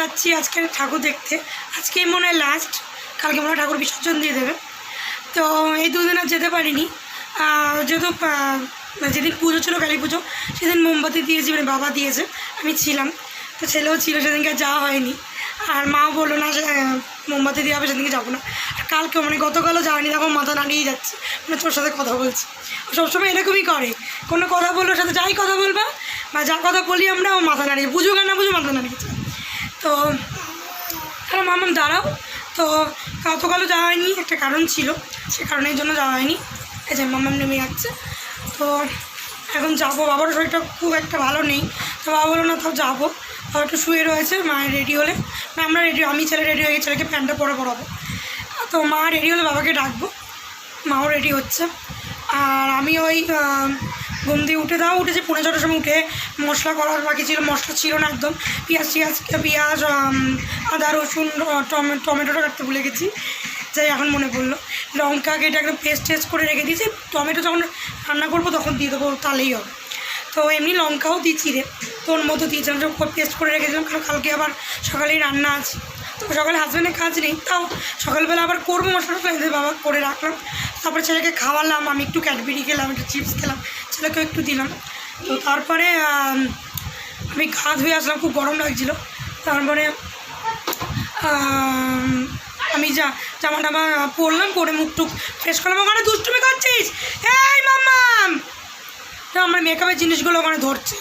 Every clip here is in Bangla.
যাচ্ছি আজকে ঠাকুর দেখতে। আজকেই মনে হয় লাস্ট, কালকে মনে হয় ঠাকুর বিসর্জন দিয়ে দেবে। তো এই দুদিন আর যেতে পারিনি, যেহেতু যেদিন পুজো ছিল কালী পুজো, সেদিন মোমবাতি দিয়েছি, মানে বাবা দিয়েছে, আমি ছিলাম, তো ছেলেও ছিল, সেদিনকে যাওয়া হয়নি। আর মাও বললো না যে মোমবাতি দিয়ে হবে, সেদিনকে যাবো না। আর কালকে মানে গতকালও যাওয়ানি, তখন মাথা নাড়িয়ে যাচ্ছে, মানে তোর সাথে কথা বলছি। সবসময় এরকমই করে, কোনো কথা বললো সাথে যাই কথা বলবা বা যা কথা বলি আমরা, ও মাথা নাড়িয়ে, বুঝুক আর না বুঝুক মাথা নাড়িয়েছে। তো হ্যালো মামাম দাঁড়াও। তো গতকালও যাওয়া হয়নি, একটা কারণ ছিল, সে কারণের জন্য যাওয়া হয়নি। এই যে মামাম নেমে যাচ্ছে। তো এখন যাবো, বাবার শরীরটা খুব একটা ভালো নেই, তো বাবা বলো না তাও যাবো। বাবা একটু শুয়ে রয়েছে, মায়ের রেডি হলে, না আমরা রেডি, আমি ছেলে রেডি হয়ে গেছি, ছেলেকে প্যান্টটা পরাবো। তো মা রেডি হলে বাবাকে ডাকবো, মাও রেডি হচ্ছে। আর আমি ওই ঘুম দিয়ে উঠেছি 6:45 সময়, উঠে মশলা করার বাকি ছিল, মশলা ছিল না একদম, পেঁয়াজ আদা রসুন টমেটোটা কাটতে ভুলে গেছি, যাই এখন মনে পড়লো। লঙ্কা কেটে একদম পেস্ট করে রেখে দিয়েছি, টমেটো যখন রান্না করবো তখন দিয়ে দেবো, তাহলেই হবে। তো এমনি লঙ্কাও দিচ্ছি রে, তোর মতো দিয়েছিলাম, পেস্ট করে রেখেছিলাম, কারণ কালকে আবার সকালেই রান্না আছে। তো সকালে হাজব্যান্ডের কাজ নেই, তাও সকালবেলা আবার করবো মশলাটা, এদের বাবা করে রাখলাম। তারপরে ছেলেকে খাওয়ালাম, আমি একটু ক্যাডবেরি খেলাম, একটু চিপস খেলাম, ছেলেকেও একটু দিলাম। তো তারপরে আমি গা ধুয়ে আসলাম, খুব গরম লাগছিলো। তারপরে আমি জামা টামা পরলাম, পরে মুখ টুক ফ্রেশ করলাম। ওখানে দুষ্টুমি করছিস এই মাম্মাম, তো আমার মেকআপের জিনিসগুলো ওখানে ধরছে,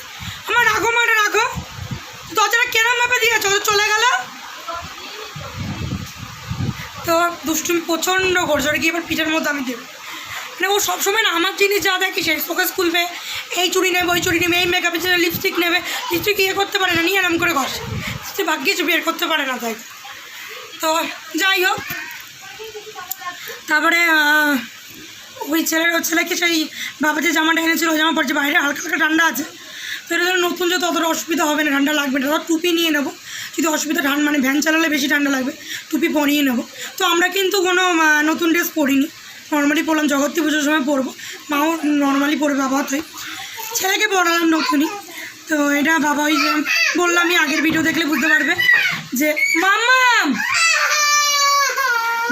আমার রাখো, মানে রাখো, দরজাটা কেরম ভাবে দিয়েছ, চলে গেল। তো দুষ্টুমি প্রচণ্ড করছে, ওটা গিয়ে এবার পিঠের মধ্যে আমি দেবো, মানে ও সবসময় না আমার জিনিস যা দেখি সেই ফোকাস খুলবে, এই চুড়ি নেবে, ওই চুড়ি নেবে, এই মেকআপের জন্য লিপস্টিক নেবে, লিপস্টিক ইয়ে করতে পারে না, নিয়ে এরম করে ঘষে, ভাগ্যিস বের করতে পারে না তাই। তো যাই হোক, তারপরে ওই ছেলেকে সেই বাবা যে জামাটা এনেছিল, ওই জামা পড়ছে, বাইরে হালকা হালকা ঠান্ডা আছে, তো এটা ধরো নতুন যত অতটা অসুবিধা হবে না, ঠান্ডা লাগবে না। ধরো টুপি নিয়ে নেবো, যদি অসুবিধা মানে ভ্যান চালালে বেশি ঠান্ডা লাগবে, টুপি পরিয়ে নেবো। তো আমরা কিন্তু কোনো নতুন ড্রেস পরিনি, নর্মালি পরলাম, জগত্রী পুজোর সময় পরবো, মাও নর্মালি পরবে, বাবা তাই ছেলেকে পরালাম নতুনই। তো এটা বাবা ওই যে বললাম, আমি আগের ভিডিও দেখলে বুঝতে পারবে যে মাম্মাম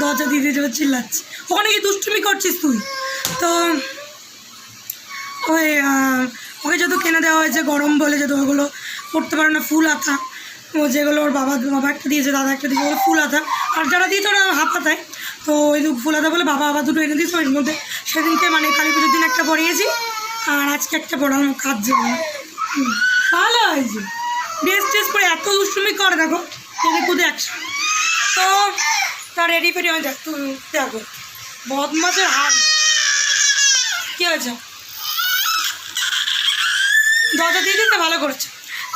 দরজা দিতে যাবে চিল্লাচ্ছে, ওখানে কি দুষ্টুমি করছিস তুই। তো ওই ওকে যত কিনে দেওয়া হয়েছে গরম বলে, যত ওগুলো পড়তে পারে না, ফুল হাতা, ও যেগুলো ওর বাবা একটা দিয়েছে, দাদা একটা দিয়েছে, ওগুলো ফুল হাতা, আর যারা দিয়েছে ওরা হাফ হাতায়। তো ওই ফুল হাতা বলে বাবা আবার দুটো এনে দিয়েছে, ওই মধ্যে সেদিনকে মানে কালী পুজোর দিন একটা পরিয়েছি, আর আজকে একটা পড়ানো কাজ যাবে, ভালো হয়েছে। ড্রেস ট্রেস পরে এত দুষ্টুমি করে, দেখো এদের কুদে একসাথে। তো তার রেডি ফেডি হয়ে দেখ, তুই দেখো বদমাসের হাত, কী হয়েছে, দরজা দিয়ে দিতে ভালো করছে।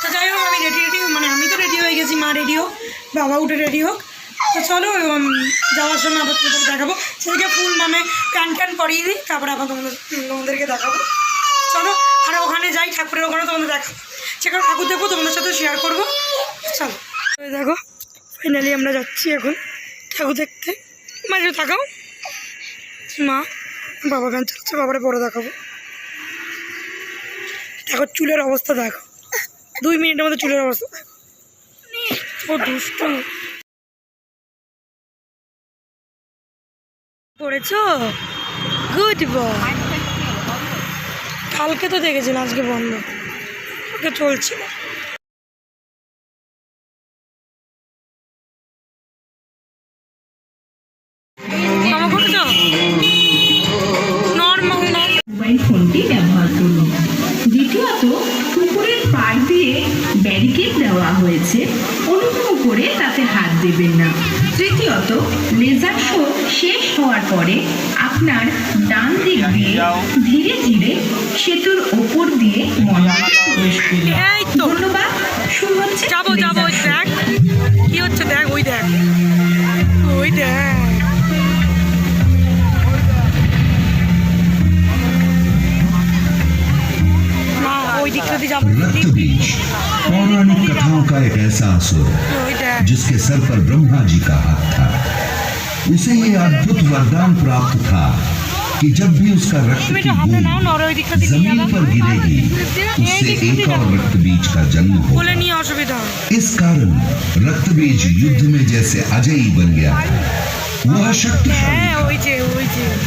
তো যাই হোক, আমি রেডি মানে আমি তো রেডি হয়ে গেছি, মা রেডি হোক, বাবা উঠে রেডি হোক। তো চলো যাওয়ার সময় আবার তোমাদের দেখাবো, সেদিকে ফুল মানে প্যান্ট পরিয়ে দিই, তারপরে আবার তোমাদেরকে দেখাবো। চলো, আর ওখানে যাই, ঠাকুরের ওখানে তোমাদের দেখাবো, সেখানে ঠাকুর দেখবো, তোমাদের সাথে শেয়ার করবো। চলো দেখো, ফাইনালি আমরা যাচ্ছি এখন ঠাকুর দেখতে। মাঝে থাকাও মা, বাবা গান চালাচ্ছে, বাবারে পরে দেখাবো। দেখো চুলের অবস্থা, দেখো 2 মিনিটের মধ্যে চুলের অবস্থা দেখো, ও দুষ্টু পড়েছ, গুড বয়। কালকে তো দেখেছিলাম, আজকে বন্ধ, ওকে চলছিল। মোবাইল ফোনটি ব্যবহার করুন। দ্বিতীয়ত, পুকুরের পাড় দিয়ে ব্যারিকেড দেওয়া হয়েছে, অনুগ্রহ করে তাতে হাত দেবেন না। তৃতীয়ত, লেজার শো শেষ হওয়ার পরে আপনার ডান দিক দিয়ে ধীরে ধীরে সেতুর ওপর দিয়ে মন্দিরে প্রবেশ করুন। ধন্যবাদ। শুরু হচ্ছে, যাবো ওই দেখ কি হচ্ছে, দেখ ওই দেখ रक्त बीज पौराणिक कथाओं का एक ऐसा असुर जिसके सर पर ब्रह्मा जी का हाथ था, उसे ये अद्भुत वरदान प्राप्त था कि जब भी उसका रक्त তুমি की একটু হাতে बूंद নাও নর ওই দিকটা দিয়ে जमीन पर गिरेगी उससे एक और रक्त बीज का जन्म বলে होगा। নিয়ে অসুবিধা হয় इस कारण रक्त बीज युद्ध में जैसे अजयी बन गया है। वह शक्तिशाली হ্যাঁ था ওই যে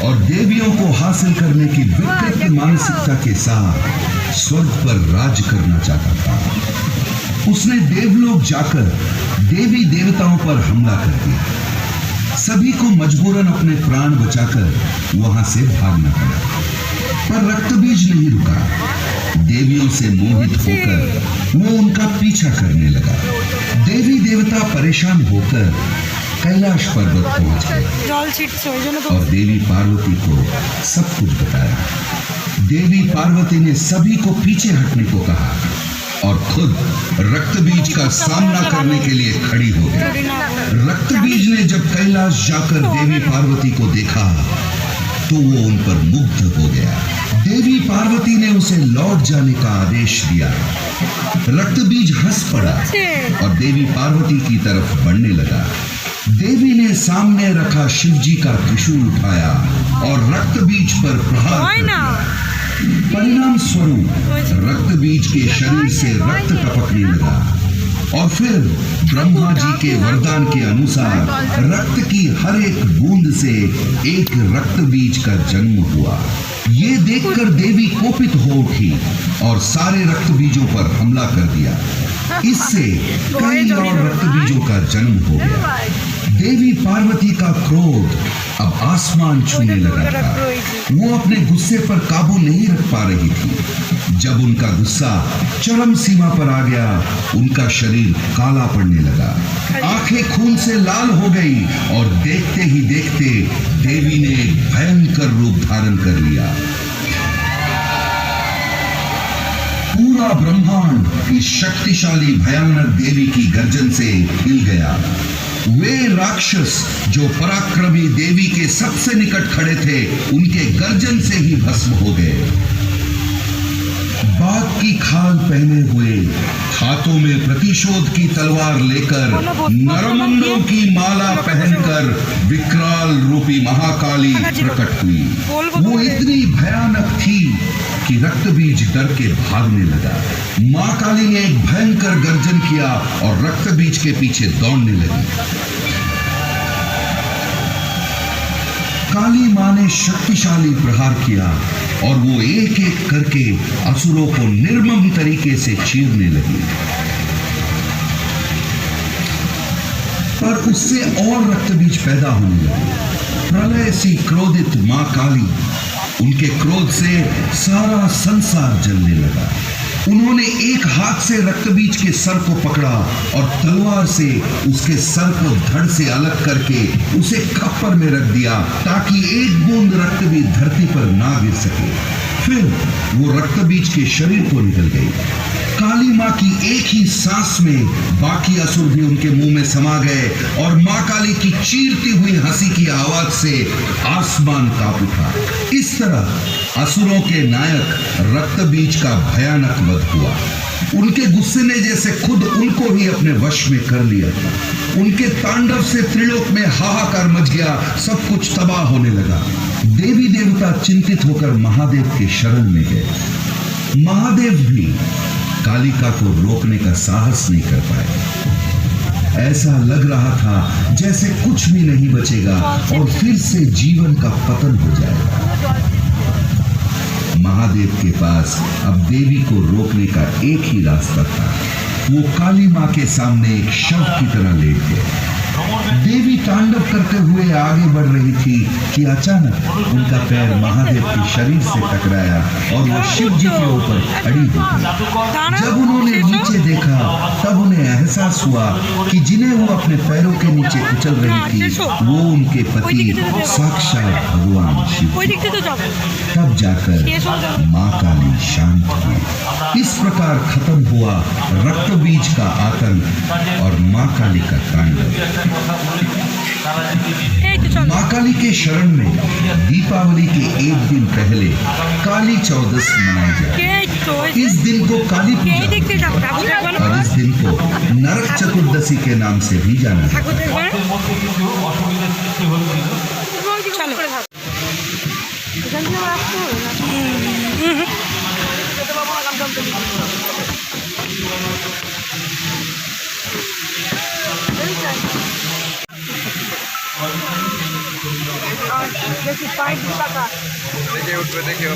और देवियों को हासिल करने की विकृत मानसिकता के साथ स्वर्ग पर राज करना चाहता था। उसने देवलोक जाकर देवी देवताओं पर हमला कर दिया। सभी को मजबूरन अपने प्राण बचाकर वहां से भागना पड़ा, पर रक्तबीज नहीं रुका। देवियों से मोहित होकर वो उनका पीछा करने लगा। देवी देवता परेशान होकर कैलाश पर्वत पहुंच गए জল ছিটছে ওই জন্য তো और देवी पार्वती को सब कुछ बताया। देवी पार्वती ने सभी को पीछे हटने को कहा और खुद रक्तबीज का सामना करने के लिए खड़ी हो गई। যদি না করে। रक्तबीज ने जब कैलाश जाकर देवी पार्वती को देखा तो वो उन पर मुग्ध हो गया। देवी पार्वती ने उसे लौट जाने का आदेश दिया। रक्तबीज हंस पड़ा और देवी पार्वती की तरफ बढ़ने लगा। देवी ने सामने रखा शिवजी का त्रिशूल उठाया और रक्तबीज पर प्रहार হয় कर না दिया। परिणाम स्वरूप रक्तबीज के शरीर से रक्त टपकने लगा और फिर ब्रह्मा जी के वरदान के अनुसार रक्त की हर एक बूंद से एक रक्त बीज का जन्म हुआ। ये देखकर देवी कोपित हो उठी और सारे रक्त बीजों पर हमला कर दिया। इससे कई और रक्त बीजों का जन्म हो गया। देवी पार्वती का क्रोध अब आसमान छूने लगा था। वो अपने गुस्से पर काबू नहीं रख पा रही थी। जब उनका गुस्सा चरम सीमा पर आ गया, उनका शरीर काला पड़ने लगा, आंखें खून से लाल हो गई और देखते ही देखते देवी ने एक भयंकर रूप धारण कर लिया। पूरा ब्रह्मांड इस शक्तिशाली भयानक देवी की गर्जन से हिल गया। वे राक्षस जो पराक्रमी देवी के सबसे निकट खड़े थे, उनके गर्जन से ही भस्म हो गए। बाघ की खाल पहने हुए, हाथों में प्रतिशोध की तलवार लेकर, नरमुंडों की माला पहनकर विकराल रूपी महाकाली प्रकट हुई। वो इतनी भयानक थी कि रक्तबीज डर के भागने लगा। मां काली ने एक भयंकर गर्जन किया और रक्तबीज के पीछे दौड़ने लगी। काली मां ने शक्तिशाली प्रहार किया और वो एक एक करके असुरों को निर्मम तरीके से चीरने लगी। पर उससे और रक्तबीज पैदा होने लगे। प्रलय सी क्रोधित मां काली, उनके क्रोध से सारा संसार जलने लगा। उन्होंने एक हाथ से रक्तबीज के सर को पकड़ा और तलवार से उसके सर को धड़ से अलग करके उसे खप्पर में रख दिया ताकि एक बूंद रक्त भी धरती पर ना गिर सके। फिर वो रक्तबीज के शरीर को निकल गई। काली मां की एक ही सांस में बाकी असुर भी उनके मुंह में समा गए और मां काली की चीरती हुई हंसी की आवाज से आसमान कांप उठा। इस तरह असुरों के नायक रक्तबीज का भयानक वध हुआ। उनके गुस्से ने जैसे खुद उनको ही अपने वश में कर लिया था। उनके तांडव से त्रिलोक में हाहाकार मच गया, सब कुछ तबाह होने लगा। देवी देवता चिंतित होकर महादेव के शरण में गए। महादेव भी कालिका को रोकने का साहस नहीं कर पाए। ऐसा लग रहा था जैसे कुछ भी नहीं बचेगा और फिर से जीवन का पतन हो जाएगा। महादेव के पास अब देवी को रोकने का एक ही रास्ता था। वो काली मां के सामने एक शव की तरह लेट गए। देवी तांडव करते हुए आगे बढ़ रही थी कि अचानक उनका पैर महादेव के शरीर से टकराया और वो शिव जी के ऊपर अड़ी हो गई। जब उन्होंने नीचे देखा तब उन्हें एहसास हुआ कि जिन्हें वो अपने पैरों के नीचे कुचल रही थी वो उनके पति साक्षात भगवान शिव। ওই দিক থেকে তো যাবো तब जाकर मां काली शांत हुई। इस प्रकार खत्म हुआ रक्तबीज का आतंक और मां काली का तांडव। এই তো চলো मां काली के शरण में दीपावली के एक दिन पहले काली चौदस मनाई जाती है। এই তো ওই इस दिन को काली এই पूजा দিক থেকে যাবো ঠাকুর দেখবে না और इस दिन को नरक चतुर्दशी के नाम से भी जाना जाता ঠাকুর দেখবে মধ্যে কিছু অসুবিধার সৃষ্টি হয়েছিল। চলো देखिए उठ पे देखिए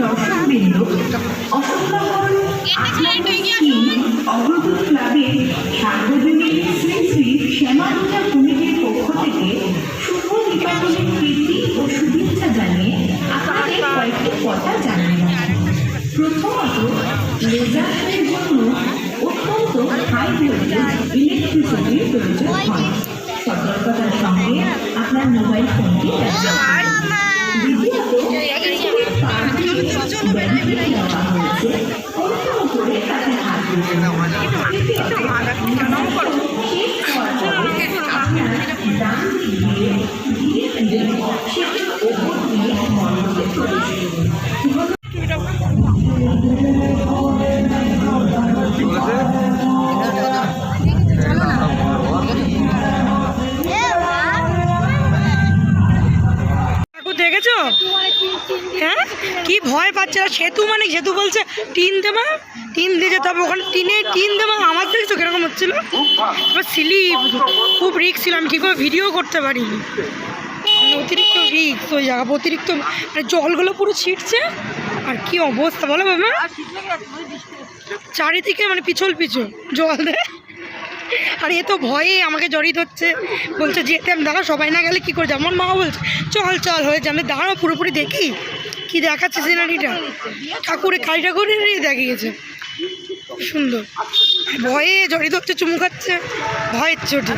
দর্শকবৃন্দ, অশোকনগর অগ্রদূত ক্লাবের সার্বজনীন শ্রী শ্রী শ্যামাপূজা কমিটির পক্ষ থেকে শুভ দীপাবলির প্রীতি ও শুভেচ্ছা জানিয়ে আপনাদের কয়েকটি কথা জানিয়ে রাখি। প্রথমত, লেজারের জন্য অত্যন্ত হাই ভোল্টেজ ইলেকট্রিসিটির প্রয়োজন হয়। সতর্কতার সঙ্গে আপনার মোবাইল ফোনটি ব্যবহার করুন। দ্বিতীয়ত, ব্যাটারি দেওয়া হয়েছে, অনুগ্রহ করে তাতে হাত দিবেন না। তৃতীয়ত, শেষ হওয়ার পরে আপনার ডান দিক দিয়ে ধীরে ধীরে সেটির ওপর দিয়ে মণ্ডপে প্রবেশ করুন। দেখেছো? হ্যাঁ, কি ভয় পাচ্ছে না। সেতু মানে সেতু বলছে টিন দেবা, টিন দিয়ে যেতে হবে ওখানে, টিন দেবা। আমার দেখছো কিরকম হচ্ছিল, এবার স্লিপ, খুব রিস্ক ছিল। আমি ঠিক করে ভিডিও করতে পারিনি, অতিরিক্ত রিস্ক ওই জায়গা, অতিরিক্ত মানে জলগুলো পুরো ছিটছে। আর কি অবস্থা বলো বাবা, চারিদিকে মানে পিছল জল দেয়। আর এ তো ভয়ে আমাকে জড়িয়ে ধরছে, বলছে যেতে। আমি দাঁড়া, সবাই না গেলে কী করে যাবো। আমার মা বলছে চল হয়েছে। আমি দাঁড়াও পুরোপুরি দেখি কি দেখাচ্ছে সিনারিটা। ঠাকুরের কালী ঠাকুরের দেখিয়েছে, সুন্দর। ভয়ে জড়িয়ে ধরছে, চুমু খাচ্ছে, ভয়ের চোটে।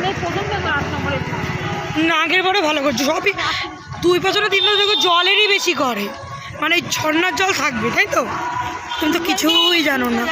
না, আগের বারে ভালো করছে। সবই 2 বছরে 3 বছর জলেরই বেশি করে, মানে ঝর্নার জল থাকবে, তাই তো? তুমি তো কিছুই জানো না।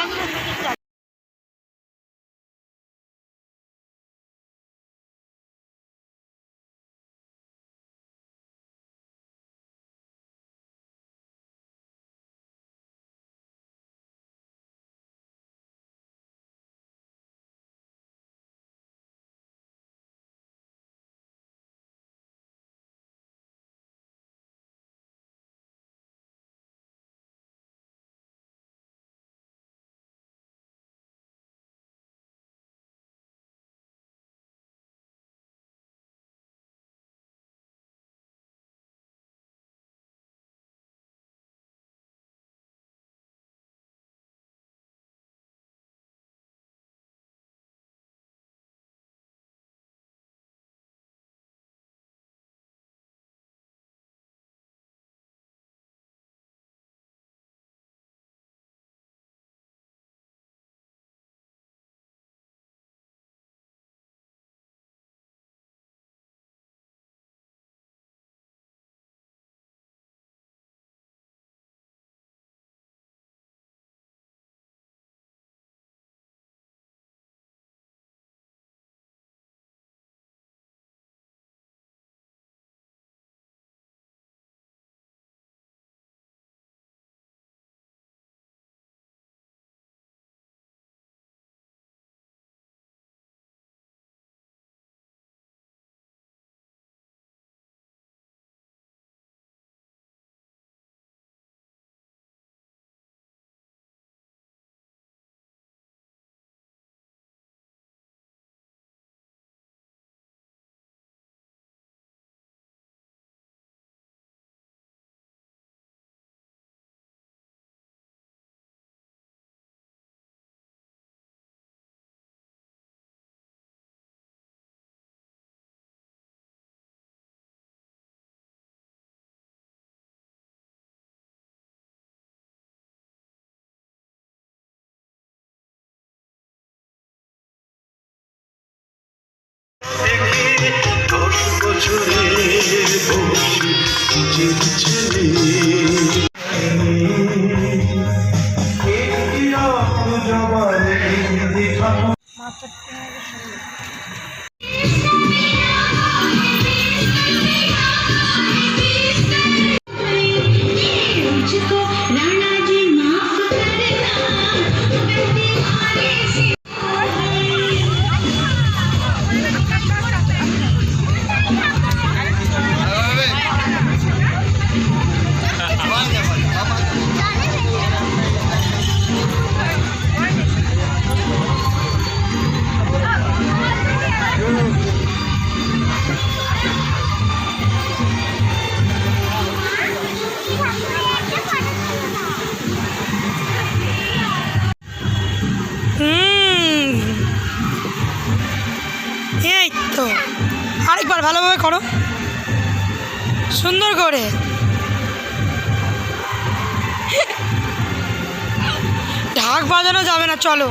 এই তো আরেকবার ভালোভাবে করো, সুন্দর করে। ঢাক বাজানো যাবে না, চলো।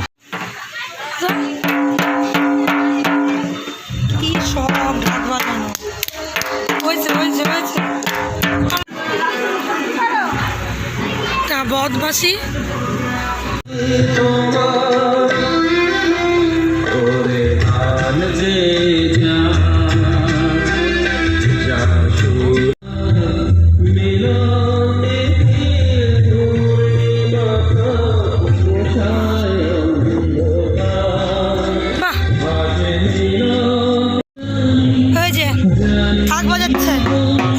কি সব ঢাক বাজানো হয়েছে হয়েছে হয়েছে। বদমাসি ঢাক বাজাচ্ছে,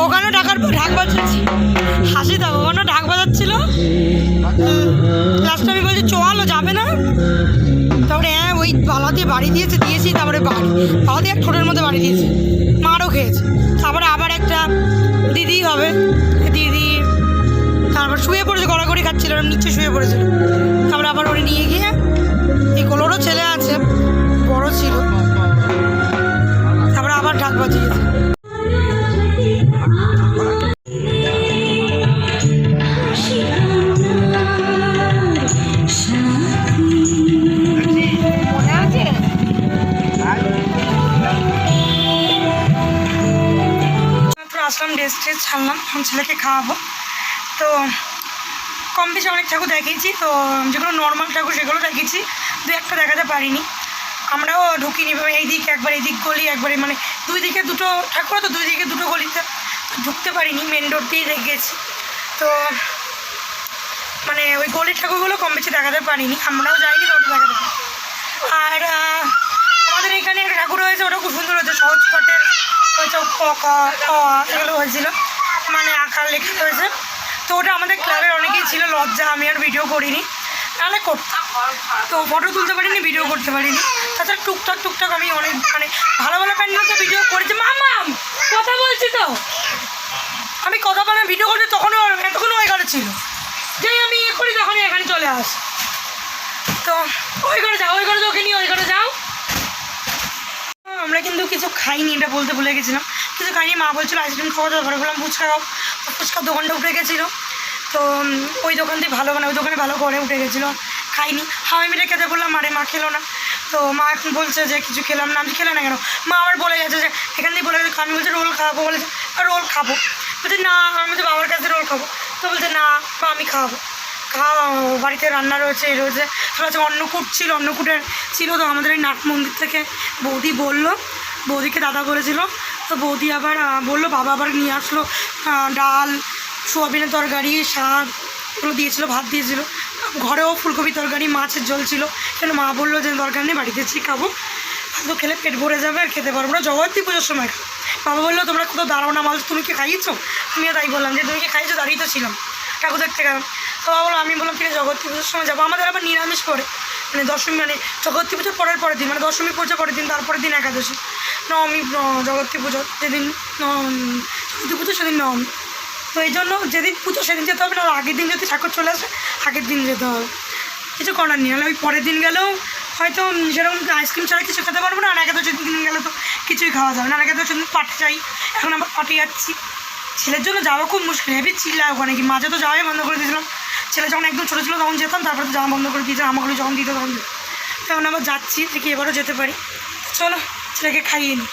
ওখানেও ঢাক বাজাচ্ছি, হাসি দাও, ওখানেও ঢাক বাজাচ্ছিল। লাস্টে আমি বলছি চলো, যাবে না? তারপরে হ্যাঁ ওই বালা দিয়ে বাড়ি দিয়েছি, তারপরে বালা দিয়ে এক ঠোঁটের মধ্যে বাড়ি দিয়েছি, মারও খেয়েছে। তারপরে আবার একটা দিদি হবে, দিদি তারপর শুয়ে পড়েছে, গড়াগড়ি খাচ্ছিল, নিচে শুয়ে পড়েছিল। তারপরে আবার ওরে নিয়ে গিয়ে, এই কোলোরও ছেলে আছে, বড় ছিল, তারপরে আবার ঢাক বাজিয়েছে। আসলাম, ড্রেস ছাড়লাম, এখন ছেলেকে খাওয়াবো। তো কম বেশি অনেক ঠাকুর দেখিয়েছি, তো যেগুলো নর্মাল ঠাকুর সেগুলো দেখিয়েছি, দু একটা দেখাতে পারিনি। আমরাও ঢুকিনি, এই দিক একবার, এই দিক গলি একবারে, মানে দুই দিকে দুটো ঠাকুর, তো দুই দিকে দুটো গলিতে ঢুকতে পারিনি, মেন রোড দিয়েই দেখেছি। তো মানে ওই গলির ঠাকুরগুলো কম বেশি দেখাতে পারিনি, আমরাও যাইনি, তো দেখাতে পারি। আর আমাদের এখানে একটা ঠাকুর হয়েছে, ওটা খুব সুন্দর হয়েছে, সহজ পাটের হয়েছে, এগুলো হয়েছিল, মানে আঁকার লেখা হয়েছে। তো ওটা আমাদের ক্লাবের অনেকেই ছিল, লজ্জা, আমি আর ভিডিও করিনি, নাহলে করতাম। তো ফটো তুলতে পারিনি, ভিডিও করতে পারিনি। তাছাড়া টুকটাক আমি অনেক, মানে ভালো ভালো প্যান্ডেল তো ভিডিও করেছি। মামাম কথা বলছি, তো আমি কথা বলে ভিডিও করছি, তখনও এতক্ষণ ওই ঘরে ছিল, যেই আমি ইয়ে করি তখনই এখানে চলে আস। তো ওই ঘরে যাও, ওই ঘরে ওকে নিয়ে ওই ঘরে যাও। আমরা কিন্তু কিছু খাইনি, এটা বলতে ভুলে গেছিলাম, কিছু খাইনি। মা বলছিল আইসক্রিম খাওয়া যাবে, ঘরে বললাম ফুচকা খাও, তো ফুচকার দোকানটা উঠে গেছিলো, তো ওই দোকান থেকে ভালো, মানে ওই দোকানে ভালো করে উঠে গেছিলো, খাইনি। হাওয়াই মিটে খেতে বললাম, আরে মা খেলো না। তো মা এখন বলছে যে কিছু খেলাম না। আমি খেলে না কেন? মা আবার বলে গেছে যে এখান থেকে বলে গেছে, আমি বলছি রোল খাবো, বলেছে রোল খাবো, বলছে না, আমি তো বাবার কাছে রোল খাবো, তো বলছে না বা আমি খাবো, বাড়িতে রান্না রয়েছে, এই রয়েছে। তাহলে অন্নকূট ছিল, অন্নকূটের ছিল, তো আমাদের এই নাট মন্দির থেকে বৌদি বললো, বৌদিকে দাদা বলেছিল, তো বৌদি আবার বললো, বাবা আবার নিয়ে আসলো ডাল, সোয়াবিনের তরকারি, শাক এগুলো দিয়েছিলো, ভাত দিয়েছিলো, ঘরেও ফুলকপি তরকারি, মাছের ঝোল ছিল। কেন মা বললো যে দরকার নেই, বাড়িতে এসেছি খাবো, তো খেলে পেট ভরে যাবে, আর খেতে পারবো না, জগদ্ধাত্রী পুজোর সময় খাবো। বাবা বললো তোমরা কোথাও দাঁড়াও না, বলছো তুমি কি খাইয়েছো? আমিও তাই বললাম যে তুমি কি খাইয়েছো, দাঁড়িয়ে তো ছিলাম ঠাকুর দেখতে গেলাম। তো বাবা বললো, আমি বললাম ঠিক আছে জগদ্ধাত্রী পুজোর সময় যাবো। আমাদের আবার নিরামিষ করে, মানে দশমী, মানে জগদ্ধাত্রী পুজোর পরের দিন, মানে দশমী পুজো পরের দিন, তারপরের দিন একাদশী, নবমী, জগদ্ধাত্রী পুজো যেদিন জগদ্ধাত্রী পুজো সেদিন নবমী। তো এই জন্য যেদিন পুজো সেদিন যেতে হবে না, আগের দিন যদি ঠাকুর চলে আসে আগের দিন যেতে হবে, কিছু করার নেই। নাহলে ওই পরের দিন গেলেও হয়তো সেরকম আইসক্রিম ছাড়া কিছু খেতে পারবো না, আর একাদশীর দিন গেলে তো কিছুই খাওয়া যাবে না। আর একাদশীর দিন পাঠে যাই, এখন আবার পাঠে যাচ্ছি, ছেলের জন্য যাওয়া খুব মুশকিল, হেভি চিল্লায় ওখানে, কি মাঝে তো যাওয়াই বন্ধ করে দিয়েছিলাম। ছেলে যখন একদম ছোটো ছিল তখন যেতাম, তারপরে তো যাওয়া বন্ধ করে দিয়েছিলাম, আমাগুলো যখন দিত তখন যেতাম। এখন আবার যাচ্ছি, দেখি এবারও যেতে পারি। চলো ছেলেকে খাইয়ে নিই।